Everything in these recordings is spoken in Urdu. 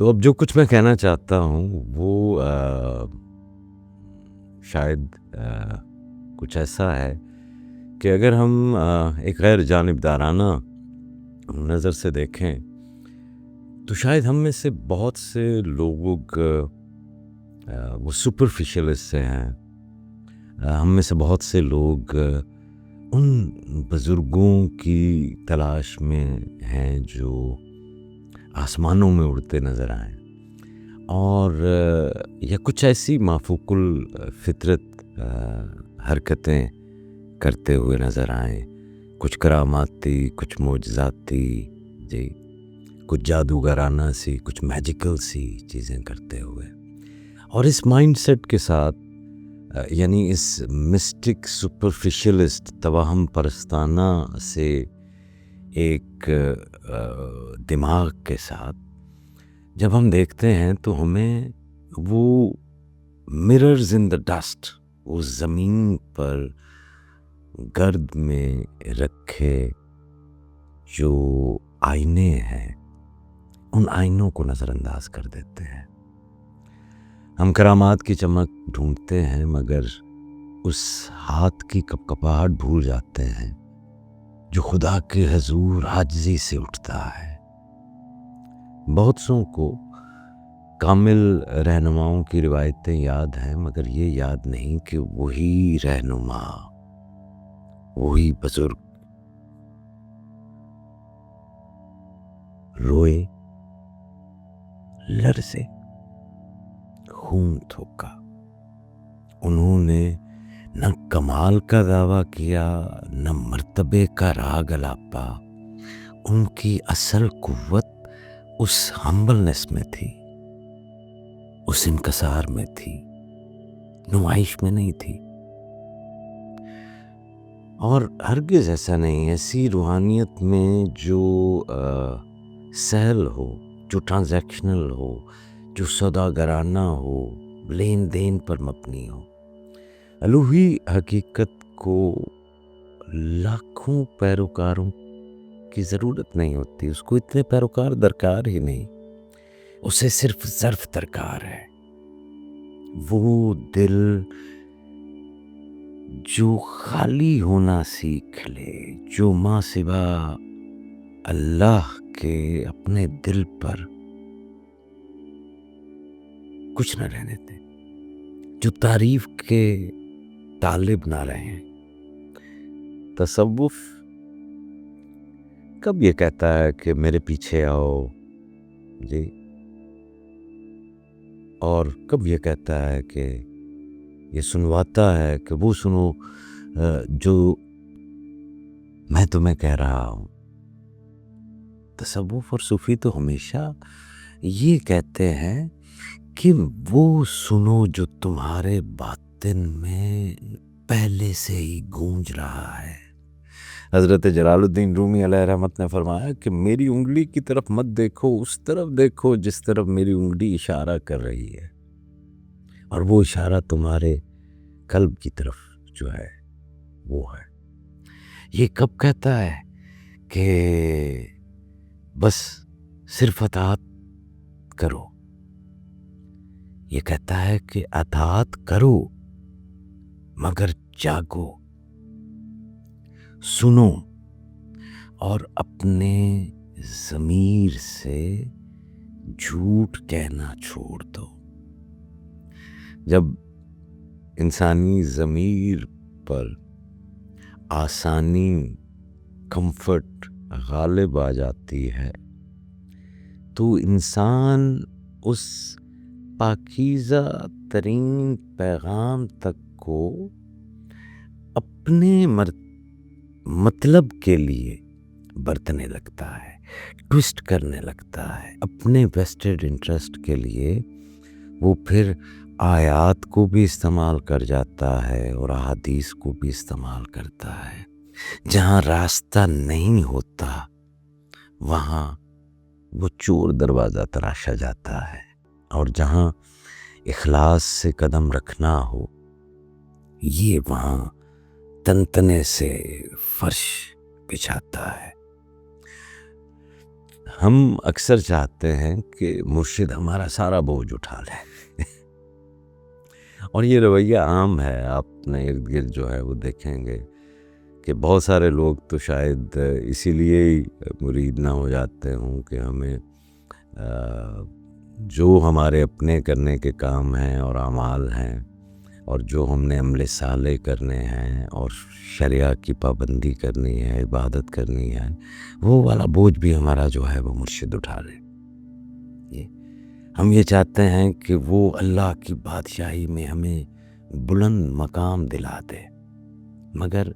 تو اب جو کچھ میں کہنا چاہتا ہوں وہ شاید کچھ ایسا ہے کہ اگر ہم ایک غیر جانبدارانہ نظر سے دیکھیں تو شاید ہم میں سے بہت سے لوگ وہ سپرفیشلسٹ سے ہیں. ہم میں سے بہت سے لوگ ان بزرگوں کی تلاش میں ہیں جو آسمانوں میں اڑتے نظر آئیں اور یا کچھ ایسی مافوق الفطرت حرکتیں کرتے ہوئے نظر آئیں، کچھ کراماتی، کچھ معجزاتی، جی کچھ جادوگرانہ سی، کچھ میجیکل سی چیزیں کرتے ہوئے. اور اس مائنڈ سیٹ کے ساتھ یعنی اس مسٹک سپرفیشلسٹ توہم پرستانہ سے ایک دماغ کے ساتھ جب ہم دیکھتے ہیں تو ہمیں وہ مررز ان دا ڈسٹ، اس زمین پر گرد میں رکھے جو آئینے ہیں، ان آئینوں کو نظر انداز کر دیتے ہیں. ہم کرامات کی چمک ڈھونڈتے ہیں مگر اس ہاتھ کی کپکپاہٹ بھول جاتے ہیں جو خدا کے حضور عاجزی سے اٹھتا ہے. بہت سوں کو کامل رہنماؤں کی روایتیں یاد ہیں مگر یہ یاد نہیں کہ وہی رہنما، وہی بزرگ روئے، لرزے، خون تھوکا. انہوں نے نہ کمال کا دعویٰ کیا، نہ مرتبے کا راگ الاپا. ان کی اصل قوت اس ہمبلنس میں تھی، اس انکسار میں تھی، نمائش میں نہیں تھی. اور ہرگز ایسا نہیں، ایسی روحانیت میں جو سہل ہو، جو ٹرانزیکشنل ہو، جو سوداگرانہ ہو، لین دین پر مبنی ہو. الوہی حقیقت کو لاکھوں پیروکاروں کی ضرورت نہیں ہوتی، اس کو اتنے پیروکار درکار ہی نہیں، اسے صرف ظرف درکار ہے. وہ دل جو خالی ہونا سیکھ لے، جو ماں سوا اللہ کے اپنے دل پر کچھ نہ رہنے دے، جو تعریف کے طالب نہ رہیں. تصوف کب یہ کہتا ہے کہ میرے پیچھے آؤ جی، اور کب یہ کہتا ہے کہ یہ سنواتا ہے کہ وہ سنو جو میں تمہیں کہہ رہا ہوں. تصوف اور صوفی تو ہمیشہ یہ کہتے ہیں کہ وہ سنو جو تمہارے باطن میں پہلے سے ہی گونج رہا ہے. حضرت جلال الدین رومی علیہ رحمت نے فرمایا کہ میری انگلی کی طرف مت دیکھو، اس طرف دیکھو جس طرف میری انگلی اشارہ کر رہی ہے، اور وہ اشارہ تمہارے قلب کی طرف جو ہے وہ ہے. یہ کب کہتا ہے کہ بس صرف اطاعت کرو؟ یہ کہتا ہے کہ اطاعت کرو مگر جاگو، سنو اور اپنے ضمیر سے جھوٹ کہنا چھوڑ دو. جب انسانی ضمیر پر آسانی، کمفرٹ غالب آ جاتی ہے تو انسان اس پاکیزہ ترین پیغام تک کو اپنے مطلب کے لیے برتنے لگتا ہے، ٹوسٹ کرنے لگتا ہے. اپنے ویسٹڈ انٹرسٹ کے لیے وہ پھر آیات کو بھی استعمال کر جاتا ہے اور احادیث کو بھی استعمال کرتا ہے. جہاں راستہ نہیں ہوتا وہاں وہ چور دروازہ تراشا جاتا ہے، اور جہاں اخلاص سے قدم رکھنا ہو یہ وہاں تنتنے سے فرش بچھاتا ہے. ہم اکثر چاہتے ہیں کہ مرشد ہمارا سارا بوجھ اٹھا لے اور یہ رویہ عام ہے. آپ اپنے ارد گرد جو ہے وہ دیکھیں گے کہ بہت سارے لوگ تو شاید اسی لیے ہی مرید نہ ہو جاتے ہوں کہ ہمیں جو ہمارے اپنے کرنے کے کام ہیں اور اعمال ہیں اور جو ہم نے عمل صالح کرنے ہیں اور شریعہ کی پابندی کرنی ہے، عبادت کرنی ہے، وہ والا بوجھ بھی ہمارا جو ہے وہ مرشد اٹھا لے. ہم یہ چاہتے ہیں کہ وہ اللہ کی بادشاہی میں ہمیں بلند مقام دلا دے، مگر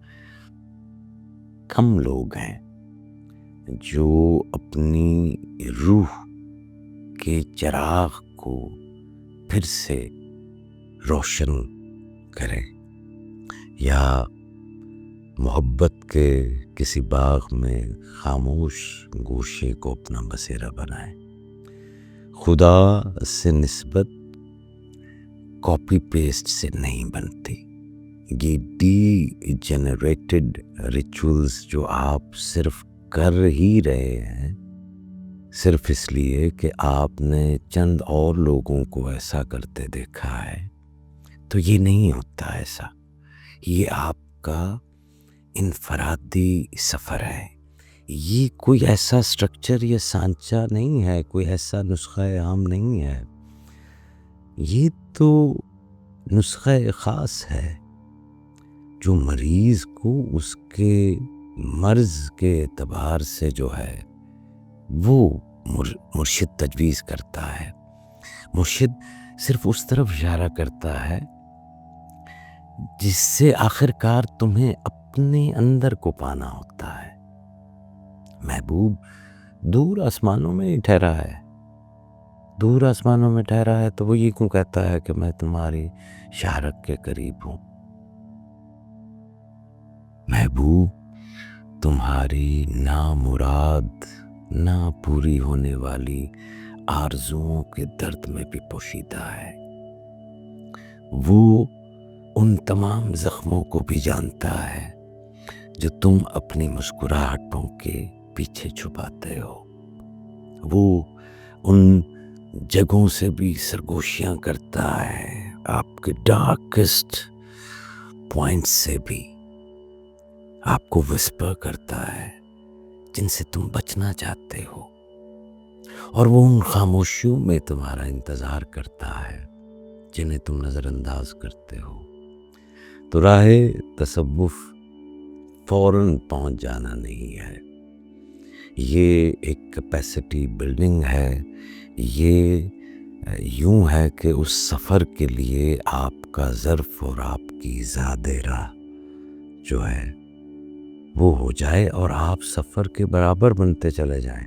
کم لوگ ہیں جو اپنی روح کے چراغ کو پھر سے روشن کریں یا محبت کے کسی باغ میں خاموش گوشے کو اپنا بسیرا بنائیں. خدا سے نسبت کاپی پیسٹ سے نہیں بنتی. یہ ڈی جنریٹڈ ریچولز جو آپ صرف کر ہی رہے ہیں صرف اس لیے کہ آپ نے چند اور لوگوں کو ایسا کرتے دیکھا ہے، تو یہ نہیں ہوتا ایسا. یہ آپ کا انفرادی سفر ہے. یہ کوئی ایسا سٹرکچر یا سانچہ نہیں ہے، کوئی ایسا نسخہ عام نہیں ہے. یہ تو نسخہ خاص ہے جو مریض کو اس کے مرض کے اعتبار سے جو ہے وہ مرشد تجویز کرتا ہے. مرشد صرف اس طرف اشارہ کرتا ہے جس سے آخر کار تمہیں اپنے اندر کو پانا ہوتا ہے. محبوب دور آسمانوں میں ہی ٹھہرا ہے، دور آسمانوں میں ٹھہرا ہے تو وہ یہ کیوں کہتا ہے کہ میں تمہاری شارک کے قریب ہوں. محبوب تمہاری نامراد نہ پوری ہونے والی آرزوؤں کے درد میں بھی پوشیدہ ہے. وہ ان تمام زخموں کو بھی جانتا ہے جو تم اپنی مسکراہٹوں کے پیچھے چھپاتے ہو. وہ ان جگہوں سے بھی سرگوشیاں کرتا ہے، آپ کے ڈارکسٹ پوائنٹ سے بھی آپ کو وسپر کرتا ہے جن سے تم بچنا چاہتے ہو، اور وہ ان خاموشیوں میں تمہارا انتظار کرتا ہے جنہیں تم نظر انداز کرتے ہو. تو راہ تصوف فوراً پہنچ جانا نہیں ہے، یہ ایک کیپیسٹی بلڈنگ ہے. یہ یوں ہے کہ اس سفر کے لیے آپ کا ظرف اور آپ کی زاد راہ جو ہے وہ ہو جائے اور آپ سفر کے برابر بنتے چلے جائیں.